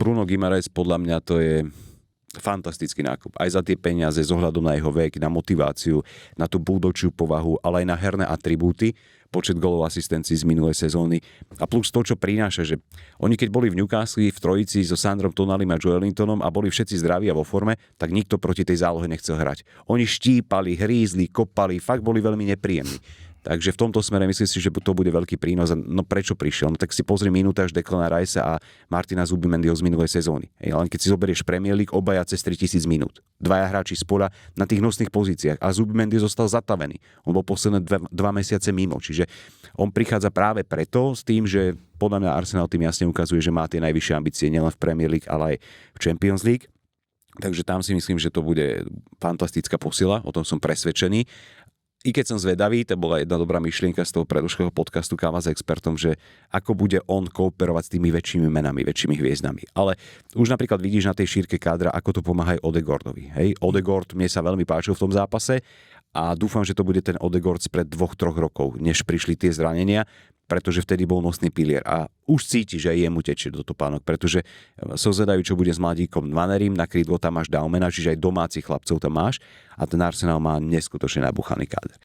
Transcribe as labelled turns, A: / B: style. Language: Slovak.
A: Bruno Guimaraes podľa mňa to je fantastický nákup. Aj za tie peniaze, s ohľadom na jeho vek, na motiváciu, na tú buldočiu povahu, ale aj na herné atribúty, počet golov asistencií z minulej sezóny a plus to, čo prináša, že oni keď boli v Newcastle v trojici so Sandrom Tonalim a Joelintonom a boli všetci zdraví a vo forme, tak nikto proti tej zálohe nechcel hrať. Oni štípali, hrízli, kopali, fakt boli veľmi nepríjemní. Takže v tomto smere myslím si, že to bude veľký prínos. No prečo prišiel? No tak si pozri minútaž Declana Ricea a Martina Zubimendiho z minulej sezóny. Len keď si zoberieš Premier League, obaja cez 3000 minút. Dvaja hráči z poľa na tých nosných pozíciách a Zubimendi zostal zatavený. On bol posledné 2 mesiace mimo. Čiže on prichádza práve preto s tým, že podľa mňa Arsenal tým jasne ukazuje, že má tie najvyššie ambície nielen v Premier League, ale aj v Champions League. Takže tam si myslím, že to bude fantastická posila, o tom som presvedčený. I keď som zvedavý, to bola jedna dobrá myšlienka z toho predošlého podcastu Káva s expertom, že ako bude on kooperovať s tými väčšími menami, väčšími hviezdami. Ale už napríklad vidíš na tej šírke kádra, ako to pomáha aj Odegaardovi. Hej? Odegaard mne sa veľmi páčil v tom zápase a dúfam, že to bude ten Odegaard spred 2-3 rokov, než prišli tie zranenia, pretože vtedy bol nosný pilier a už cíti, že aj jemu tečie do topánok, pretože so zvedajú, čo bude s mladíkom Nwanerim, na krídlo tam máš Daumena, čiže aj domácich chlapcov tam máš a ten Arsenal má neskutočne nabuchaný káder.